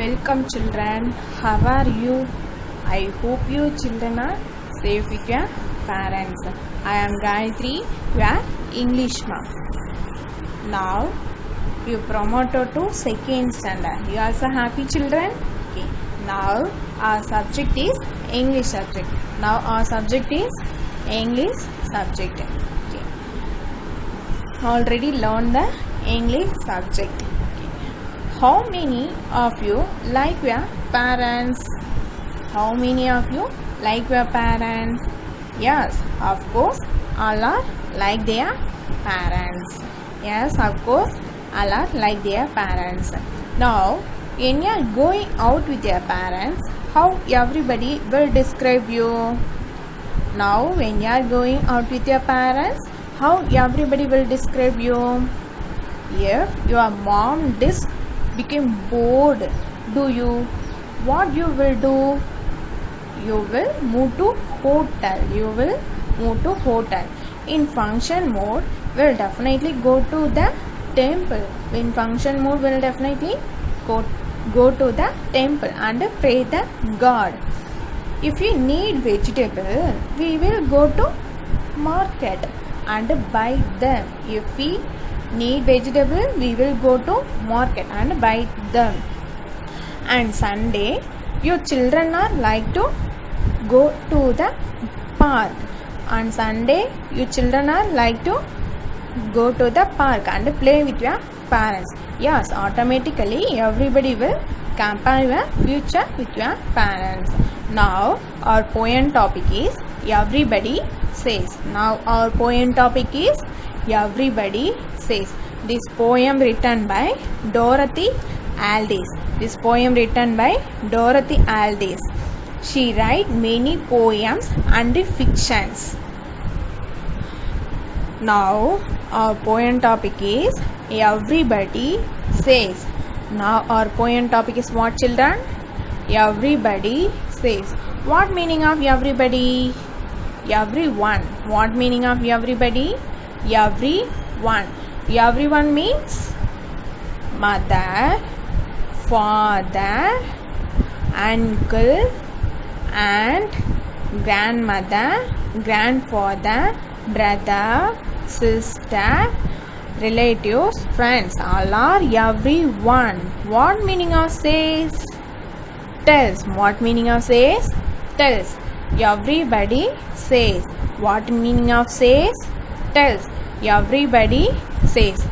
Welcome children, how are you? I hope you children are safe with your parents. I am Gayatri, your English mom. Now you promoted to second standard. You also happy children? Okay. Now our subject is English subject. Now our subject is English subject. Okay. Already learned the English subject. How many of you like your parents? How many of you like your parents? Yes, of course, all are like their parents. Yes, of course, all are like their parents. Now, when you are going out with your parents, how everybody will describe you? Now, when you are going out with your parents, how everybody will describe you? If your mom became bored, what you will do? You will move to hotel. In function mode, will definitely go to the temple. In function mode, will definitely go to the temple and pray the God. If we need vegetable, we will go to market and buy them. If we need vegetable, we will go to market and buy them. And Sunday, your children are like to go to the park. On Sunday, your children are like to go to the park and play with your parents. Yes, automatically everybody will compare your future with your parents. Now our poem topic is everybody says. Everybody says. This poem written by Dorothy Aldis. She writes many poems and fictions. Now our poem topic is everybody says. Now our poem topic is what, children? Everybody says. What meaning of everybody? Everyone. What meaning of everybody? Everyone. Everyone means mother, father, uncle, aunt, grandmother, grandfather, brother, sister, relatives, friends. All are everyone. What meaning of says? Tells. What meaning of says? Tells. Everybody says. What meaning of says? Tells. Everybody says.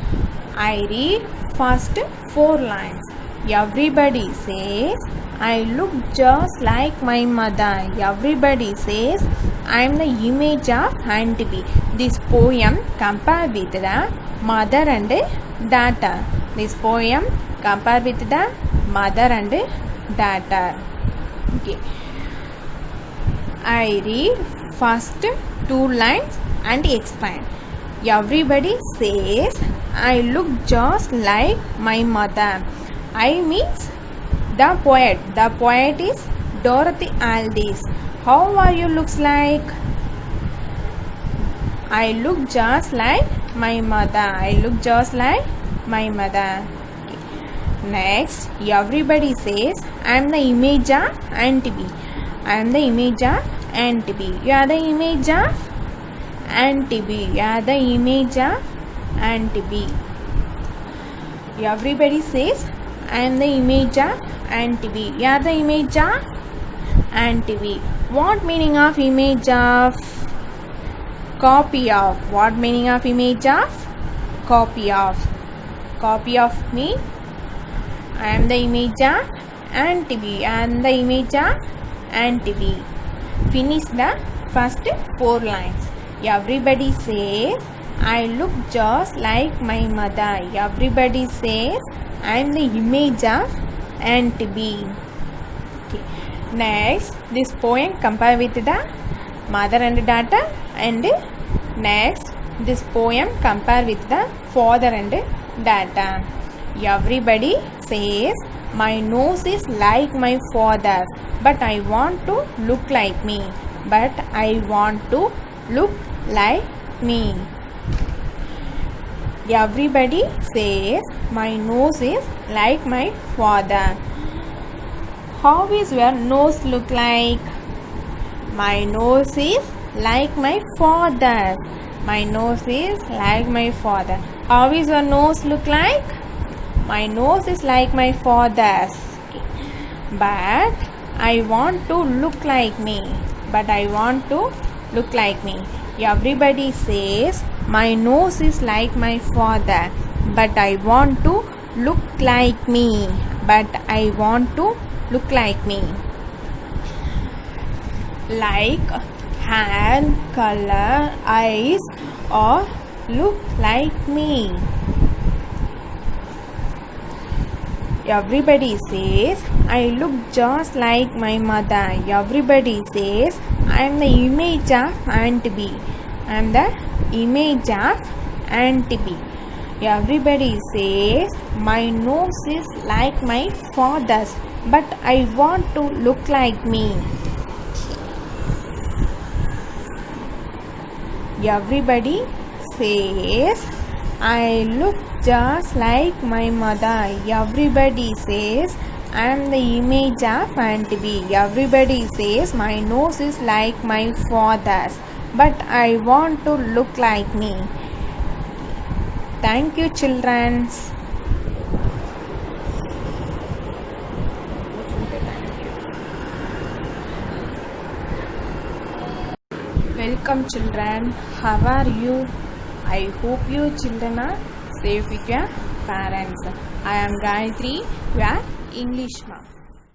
I read first 4 lines. Everybody says, I look just like my mother. Everybody says, I am the image of Auntie B. This poem compared with the mother and daughter. Okay. I read first 2 lines and explain. Everybody says, I look just like my mother. I means the poet. The poet is Dorothy Aldis. How are you looks like? I look just like my mother. Next, everybody says, I am the image of Auntie B. You are the image of Auntie B. Everybody says, I am the image of Auntie B. You are the image of Auntie B. What meaning of image of? Copy of. What meaning of image of? Copy of. Copy of me. I am the image of Auntie B. Finish the first 4 lines. Everybody says, I look just like my mother. Everybody says, I am the image of Auntie B. Okay. Next, this poem compare with the mother and daughter. And next, this poem compare with the father and daughter. Everybody says, my nose is like my father's, but I want to look like me. Everybody says, my nose is like my father. How is your nose look like? My nose is like my father. My nose is like my father. How is your nose look like? My nose is like my father's. But I want to look like me. But I want to look like me. Everybody says my nose is like my father. But I want to look like me. But I want to look like me. Like hand, color, eyes, or look like me. Everybody says I look just like my mother. Everybody says I am the image of Aunt B. I am the image of Aunt B. Everybody says my nose is like my father's, but I want to look like me. Everybody says I look just like my mother. Everybody says I am the image of Aunt B. Everybody says my nose is like my father's, but I want to look like me. Thank you, children. Welcome, children. How are you? I hope you children are safe with your parents. I am Gayatri, your English ma'am.